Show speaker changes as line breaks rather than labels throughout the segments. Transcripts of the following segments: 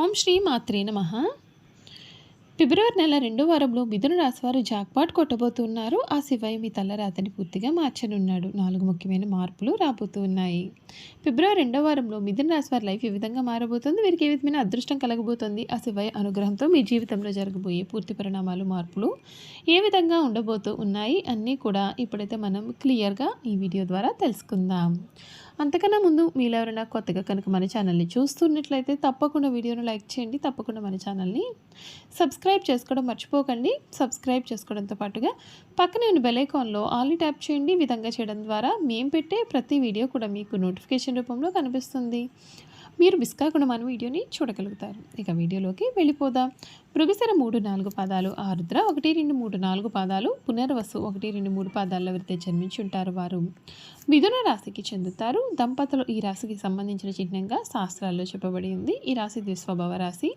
ఓం శ్రీ మాత్రే నమః. ఫిబ్రవరి నెల 2వ వారంలో మిథున రాశి వారు జాక్పాట్ కొట్టబోతున్నారు. ఆ శివయ్య మీ తలరాతని పూర్తిగా మార్చనున్నాడు. 4 ముఖ్యమైన మార్పులు రాబోతూ ఉన్నాయి. ఫిబ్రవరి 2వ వారంలో మిథున రాశి వారి లైఫ్ ఏ విధంగా మారబోతుంది, వీరికి ఏ విధమైన అదృష్టం కలగబోతుంది, ఆ శివయ్య అనుగ్రహంతో మీ జీవితంలో జరగబోయే పూర్తి పరిణామాలు, మార్పులు ఏ విధంగా ఉండబోతూ ఉన్నాయి అన్నీ కూడా ఇప్పుడైతే మనం క్లియర్గా ఈ వీడియో ద్వారా తెలుసుకుందాం. అంతకన్నా ముందు మీలో ఎవరైనా కొత్తగా కనుక మన ఛానల్ని చూస్తున్నట్లయితే తప్పకుండా వీడియోను లైక్ చేయండి. తప్పకుండా మన ఛానల్ని సబ్స్క్రైబ్ చేసుకోవడం మర్చిపోకండి. సబ్స్క్రైబ్ చేసుకోవడంతో పాటుగా పక్కనే ఉన్న బెల్ ఐకాన్లో ఆల్ని ట్యాప్ చేయండి. ఈ విధంగా చేయడం ద్వారా మేము పెట్టే ప్రతి వీడియో కూడా మీకు నోటిఫికేషన్ రూపంలో కనిపిస్తుంది. మీరు మిస్ కాకుండా మన వీడియోని చూడగలుగుతారు. ఇక వీడియోలోకి వెళ్ళిపోదాం. మృగశిర 3-4 పాదాలు, ఆరుద్ర 1-2-3-4 పాదాలు, పునర్వసు 1-2-3 పాదాల్లో ఎవరైతే జన్మించి ఉంటారు వారు మిథున రాశికి చెందుతారు. దంపతులు ఈ రాశికి సంబంధించిన చిహ్నంగా శాస్త్రాల్లో చెప్పబడి ఉంది. ఈ రాశి ద్విస్వభావ రాశి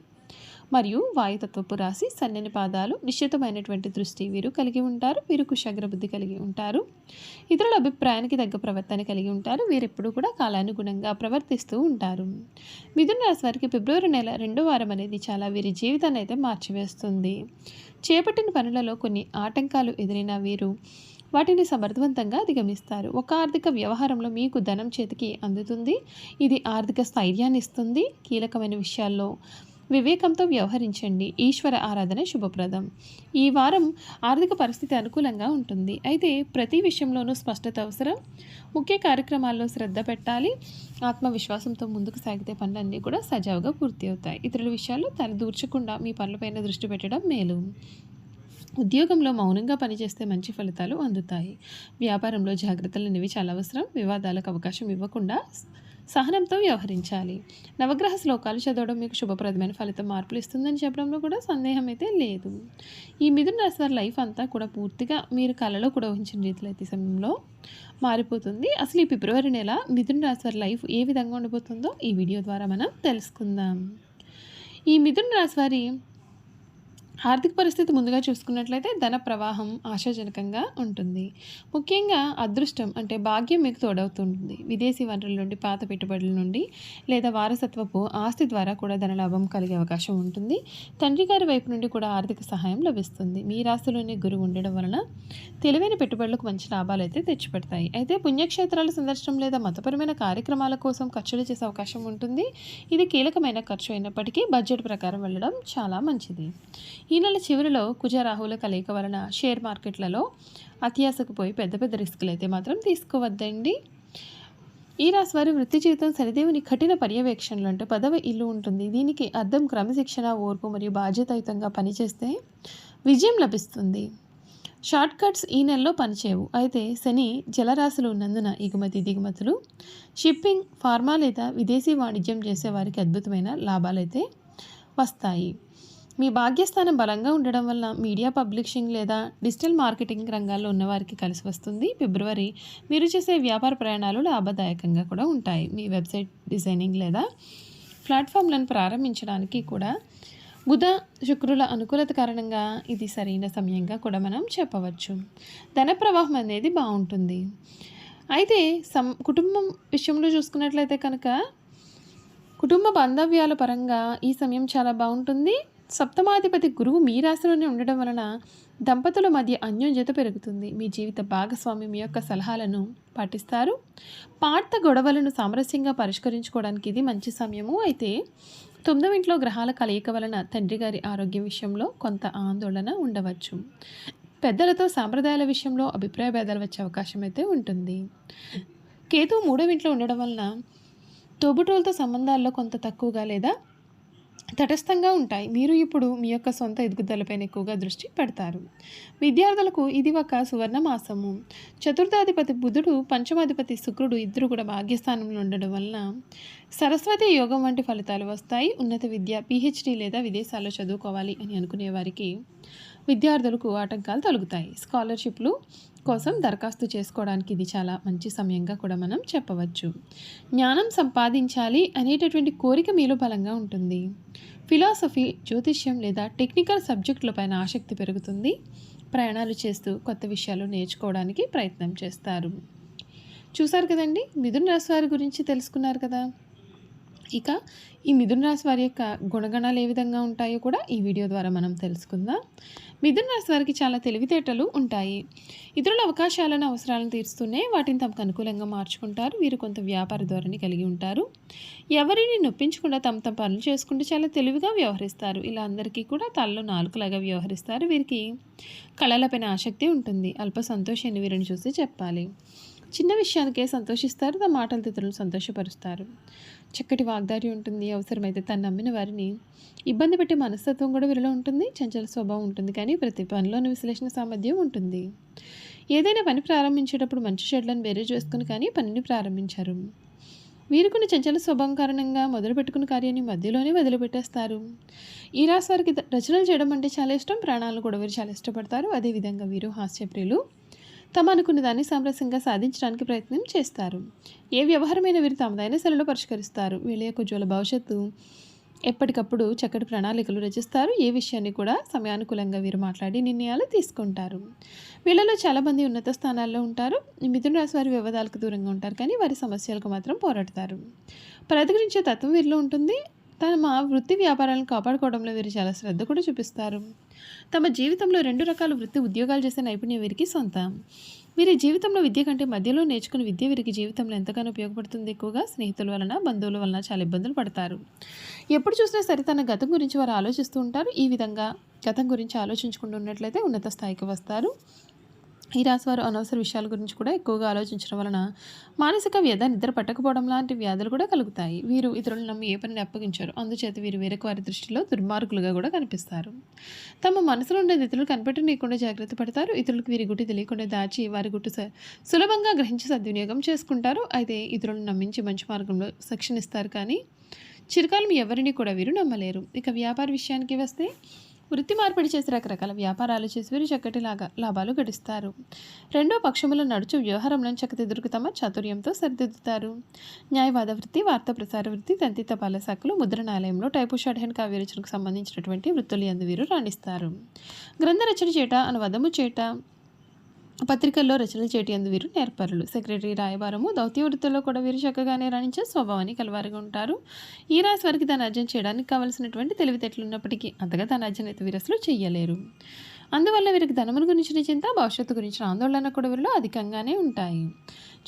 మరియు వాయుతత్వపు రాశి. సన్నని పాదాలు, నిశ్చితమైనటువంటి దృష్టి వీరు కలిగి ఉంటారు. వీరు కుశాగ్రబుద్ధి కలిగి ఉంటారు. ఇతరుల అభిప్రాయానికి తగ్గ ప్రవర్తన కలిగి ఉంటారు. వీరెప్పుడు కూడా కాలానుగుణంగా ప్రవర్తిస్తూ ఉంటారు. మిథున రాశి వారికి ఫిబ్రవరి నెల 2వ వారం అనేది చాలా వీరి జీవితాన్ని అయితే మార్చివేస్తుంది. చేపట్టిన పనులలో కొన్ని ఆటంకాలు ఎదురైన వీరు వాటిని సమర్థవంతంగా అధిగమిస్తారు. ఒక ఆర్థిక వ్యవహారంలో మీకు ధనం చేతికి అందుతుంది. ఇది ఆర్థిక స్థైర్యాన్ని ఇస్తుంది. కీలకమైన విషయాల్లో వివేకంతో వ్యవహరించండి. ఈశ్వర ఆరాధన శుభప్రదం. ఈ వారం ఆర్థిక పరిస్థితి అనుకూలంగా ఉంటుంది. అయితే ప్రతి విషయంలోనూ స్పష్టత అవసరం. ముఖ్య కార్యక్రమాల్లో శ్రద్ధ పెట్టాలి. ఆత్మవిశ్వాసంతో ముందుకు సాగితే పనులన్నీ కూడా సజావుగా పూర్తి అవుతాయి. ఇతరుల విషయాల్లో తలదూర్చకుండా మీ పనులపైన దృష్టి పెట్టడం మేలు. ఉద్యోగంలో మౌనంగా పనిచేస్తే మంచి ఫలితాలు అందుతాయి. వ్యాపారంలో జాగ్రత్తలు అనేవి చాలా అవసరం. వివాదాలకు అవకాశం ఇవ్వకుండా సహనంతో వ్యవహరించాలి. నవగ్రహ శ్లోకాలు చదవడం మీకు శుభప్రదమైన ఫలితం, మార్పులు ఇస్తుందని చెప్పడంలో కూడా సందేహం అయితే లేదు. ఈ మిథున రాశి వారి లైఫ్ అంతా కూడా పూర్తిగా మీరు కళలో కూడా ఊహించిన రీతిలో అయితే సమయంలో మారిపోతుంది. అసలు ఈ ఫిబ్రవరి నెల మిథున రాశి వారి లైఫ్ ఏ విధంగా ఉండబోతుందో ఈ వీడియో ద్వారా మనం తెలుసుకుందాం. ఈ మిథున రాశి వారి ఆర్థిక పరిస్థితి ముందుగా చూసుకున్నట్లయితే ధన ప్రవాహం ఆశాజనకంగా ఉంటుంది. ముఖ్యంగా అదృష్టం అంటే భాగ్యం మీకు తోడవుతుంది. విదేశీ వనరుల నుండి, పాత పెట్టుబడుల నుండి లేదా వారసత్వపు ఆస్తి ద్వారా కూడా ధనలాభం కలిగే అవకాశం ఉంటుంది. తండ్రి గారి వైపు నుండి కూడా ఆర్థిక సహాయం లభిస్తుంది. మీ రాశిలోనే గురువు ఉండడం వలన తెలివైన పెట్టుబడులకు మంచి లాభాలు అయితే తెచ్చిపెడతాయి. అయితే పుణ్యక్షేత్రాలు సందర్శనం లేదా మతపరమైన కార్యక్రమాల కోసం ఖర్చులు చేసే అవకాశం ఉంటుంది. ఇది కీలకమైన ఖర్చు అయినప్పటికీ బడ్జెట్ ప్రకారం వెళ్ళడం చాలా మంచిది. ఈ నెల చివరిలో కుజరాహుల కలయిక వలన షేర్ మార్కెట్లలో అత్యాశకు పోయి పెద్ద పెద్ద రిస్కులు అయితే మాత్రం తీసుకోవద్దండి. ఈ రాశి వారి వృత్తి జీవితం శనిదేవుని కఠిన పర్యవేక్షణలు అంటే పదవి ఇల్లు ఉంటుంది. దీనికి అర్థం క్రమశిక్షణ, ఓర్పు మరియు బాధ్యతాయుతంగా పనిచేస్తే విజయం లభిస్తుంది. షార్ట్ కట్స్ ఈ నెలలో పనిచేయవు. అయితే శని జలరాశులు ఉన్నందున ఎగుమతి దిగుమతులు, షిప్పింగ్, ఫార్మా లేదా విదేశీ వాణిజ్యం చేసే వారికి అద్భుతమైన లాభాలైతే వస్తాయి. మీ భాగ్యస్థానం బలంగా ఉండడం వల్ల మీడియా, పబ్లిషింగ్ లేదా డిజిటల్ మార్కెటింగ్ రంగాల్లో ఉన్నవారికి కలిసి వస్తుంది. ఫిబ్రవరి మీరు చేసే వ్యాపార ప్రయాణాలు లాభదాయకంగా కూడా ఉంటాయి. మీ వెబ్సైట్ డిజైనింగ్ లేదా ప్లాట్ఫామ్లను ప్రారంభించడానికి కూడా బుధ, శుక్రుల అనుకూలత కారణంగా ఇది సరైన సమయంగా కూడా మనం చెప్పవచ్చు. ధన ప్రవాహం అనేది బాగుంటుంది. అయితే కుటుంబం విషయంలో చూసుకున్నట్లయితే కనుక కుటుంబ బాంధవ్యాల పరంగా ఈ సమయం చాలా బాగుంటుంది. సప్తమాధిపతి గురువు మీ రాశిలోనే ఉండడం వలన దంపతుల మధ్య అన్యోన్యత పెరుగుతుంది. మీ జీవిత భాగస్వామి మీ యొక్క సలహాలను పాటిస్తారు. పాత గొడవలను సామరస్యంగా పరిష్కరించుకోవడానికి ఇది మంచి సమయము. అయితే 9వ ఇంట్లో గ్రహాల కలయిక వలన తండ్రి గారి ఆరోగ్యం విషయంలో కొంత ఆందోళన ఉండవచ్చు. పెద్దలతో సాంప్రదాయాల విషయంలో అభిప్రాయ భేదాలు వచ్చే అవకాశం అయితే ఉంటుంది. కేతు 3వ ఇంట్లో ఉండడం వలన తోబుట్టువులతో సంబంధాల్లో కొంత తక్కువగా లేదా తటస్థంగా ఉంటాయి. మీరు ఇప్పుడు మీ యొక్క సొంత ఎదుగుదలపైన ఎక్కువగా దృష్టి పెడతారు. విద్యార్థులకు ఇది ఒక సువర్ణ మాసము. చతుర్థాధిపతి బుధుడు, పంచమాధిపతి శుక్రుడు ఇద్దరు కూడా భాగ్యస్థానంలో ఉండడం వలన సరస్వతి యోగం వంటి ఫలితాలు వస్తాయి. ఉన్నత విద్య, పిహెచ్డి లేదా విదేశాల్లో చదువుకోవాలి అని అనుకునే వారికి విద్యార్థులకు ఆటంకాలు తొలగుతాయి. స్కాలర్షిప్లు కోసం దరఖాస్తు చేసుకోవడానికి ఇది చాలా మంచి సమయంగా కూడా మనం చెప్పవచ్చు. జ్ఞానం సంపాదించాలి అనేటటువంటి కోరిక మీలో బలంగా ఉంటుంది. ఫిలాసఫీ, జ్యోతిష్యం లేదా టెక్నికల్ సబ్జెక్టులపైన ఆసక్తి పెరుగుతుంది. ప్రయాణాలు చేస్తూ కొత్త విషయాలు నేర్చుకోవడానికి ప్రయత్నం చేస్తారు. చూసారు కదండి, మిథున రాశి వారి గురించి తెలుసుకున్నారు కదా. ఇక ఈ మిథున రాశి వారి యొక్క గుణగణాలు ఏ విధంగా ఉంటాయో కూడా ఈ వీడియో ద్వారా మనం తెలుసుకుందాం. మిథున రాశి వారికి చాలా తెలివితేటలు ఉంటాయి. ఇతరుల అవకాశాలను, అవసరాలను తీరుస్తూనే వాటిని తమకు అనుకూలంగా మార్చుకుంటారు. వీరు కొంత వ్యాపార ధోరణి కలిగి ఉంటారు. ఎవరిని నొప్పించకుండా తమ పనులు చేసుకుంటూ చాలా తెలివిగా వ్యవహరిస్తారు. ఇలా అందరికీ కూడా తలలో నాలుకలాగా వ్యవహరిస్తారు. వీరికి కళలపైన ఆసక్తి ఉంటుంది. అల్ప సంతోషాన్ని వీరిని చూసి చెప్పాలి. చిన్న విషయానికే సంతోషిస్తారు. తమ మాటలతో ఇతరులను సంతోషపరుస్తారు. చక్కటి వాగ్దారి ఉంటుంది. అవసరమైతే తను నమ్మిన వారిని ఇబ్బంది పెట్టే మనస్తత్వం కూడా వీరిలో ఉంటుంది. చంచల స్వభావం ఉంటుంది, కానీ ప్రతి పనిలోని విశ్లేషణ సామర్థ్యం ఉంటుంది. ఏదైనా పని ప్రారంభించేటప్పుడు మంచి చెడులను వేరే చేసుకుని కానీ పనిని ప్రారంభించారు. వీరికున్న చంచల స్వభావం కారణంగా మొదలుపెట్టుకున్న కార్యాన్ని మధ్యలోనే వదిలిపెట్టేస్తారు. ఈ రాశి వారికి రచనలు చేయడం అంటే చాలా ఇష్టం. ప్రాణాలను కూడా వీరు చాలా ఇష్టపడతారు. అదేవిధంగా వీరు హాస్యప్రియులు. తమ అనుకున్న దాన్ని సామరస్యంగా సాధించడానికి ప్రయత్నం చేస్తారు. ఏ వ్యవహారమైన వీరు తమదైన శైలిలో పరిష్కరిస్తారు. వీళ్ళ యొక్క ఉజ్వల భవిష్యత్తు ఎప్పటికప్పుడు చక్కటి ప్రణాళికలు రచిస్తారు. ఏ విషయాన్ని కూడా సమయానుకూలంగా వీరు మాట్లాడి నిర్ణయాలు తీసుకుంటారు. వీళ్ళలో చాలామంది ఉన్నత స్థానాల్లో ఉంటారు. మిథున రాశి వారి వివాదాలకు దూరంగా ఉంటారు, కానీ వారి సమస్యలకు మాత్రం పోరాడతారు. ప్రతిఘటించే తత్వం వీరిలో ఉంటుంది. తమ వృత్తి వ్యాపారాలను కాపాడుకోవడంలో వీరు చాలా శ్రద్ధ కూడా చూపిస్తారు. తమ జీవితంలో 2 రకాల వృత్తి ఉద్యోగాలు చేసే నైపుణ్యం వీరికి సొంతం. వీరి జీవితంలో విద్య కంటే మధ్యలో నేర్చుకున్న విద్య వీరికి జీవితంలో ఎంతగానో ఉపయోగపడుతుంది. ఎక్కువగా స్నేహితుల వలన, బంధువుల వలన చాలా ఇబ్బందులు పడతారు. ఎప్పుడు చూసినా సరే తన గతం గురించి వారు ఆలోచిస్తూ ఉంటారు. ఈ విధంగా గతం గురించి ఆలోచించుకుంటూ ఉన్నట్లయితే ఉన్నత స్థాయికి వస్తారు. ఈ రాశివారు అనవసర విషయాల గురించి కూడా ఎక్కువగా ఆలోచించడం వలన మానసిక వ్యధ, నిద్ర పట్టకపోవడం లాంటి వ్యాధులు కూడా కలుగుతాయి. వీరు ఇతరులను నమ్మి ఏ పనిని అప్పగించారు. అందుచేత వీరు వేరొక వారి దృష్టిలో దుర్మార్గులుగా కూడా కనిపిస్తారు. తమ మనసులో ఉండే ఇతరులు కనిపెట్టనీయకుండా జాగ్రత్త పడతారు. ఇతరులకు వీరి గుట్టి తెలియకుండా దాచి వారి గుట్టు సులభంగా గ్రహించి సద్వినియోగం చేసుకుంటారు. అయితే ఇతరులను నమ్మించి మంచి మార్గంలో శిక్షణ ఇస్తారు, కానీ చిరకాలం ఎవరిని కూడా వీరు నమ్మలేరు. ఇక వ్యాపార విషయానికి వస్తే వృత్తి మార్పిడి చేసి రకరకాల వ్యాపారాలు చేసి వీరు చక్కటి లాభాలు గడిస్తారు. రెండో పక్షముల నడుచు వ్యవహారంలో చక్కదిద్దుకు తమ చాతుర్యంతో సరిదిద్దుతారు. న్యాయవాద వృత్తి, వార్తా ప్రసార వృత్తి, తంతి తపాల శాఖలు, ముద్రణాలయంలో టైపు షార్ట్ హ్యాండ్ కావ్య రచనకు సంబంధించినటువంటి వృత్తులు యందు వీరు రాణిస్తారు. గ్రంథ రచన చేట, అనువాదము చేట, పత్రికల్లో రచనలు చేయటి అందు వీరు నేర్పరులు. సెక్రటరీ, రాయబారము, దౌత్య వృత్తుల్లో కూడా వీరు చక్కగానే రాణించే స్వభావాన్ని కలవారుగా ఉంటారు. ఈ రాశి వారికి ధనార్జన చేయడానికి కావలసినటువంటి తెలివితేటలు ఉన్నప్పటికీ అంతగా ధనార్జన అయితే వీరు అసలు చేయలేరు. అందువల్ల వీరికి ధనమును గురించిన చింత, భవిష్యత్తు గురించిన ఆందోళన కూడా వీరిలో అధికంగానే ఉంటాయి.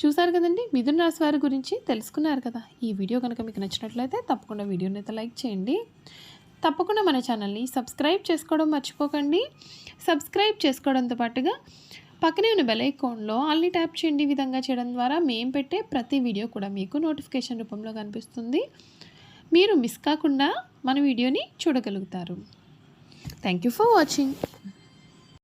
చూసారు కదండి, మిథున రాశి వారి గురించి తెలుసుకున్నారు కదా. ఈ వీడియో కనుక మీకు నచ్చినట్లయితే తప్పకుండా వీడియోని అయితే లైక్ చేయండి. తప్పకుండా మన ఛానల్ని సబ్స్క్రైబ్ చేసుకోవడం మర్చిపోకండి. సబ్స్క్రైబ్ చేసుకోవడంతో పాటుగా పక్కనే ఉన్న బెల్ ఐకాన్లో ఆల్ని ట్యాప్ చేయండి. ఈ విధంగా చేయడం ద్వారా మేము పెట్టే ప్రతి వీడియో కూడా మీకు నోటిఫికేషన్ రూపంలో కనిపిస్తుంది. మీరు మిస్ కాకుండా మన వీడియోని చూడగలుగుతారు. Thank you for watching.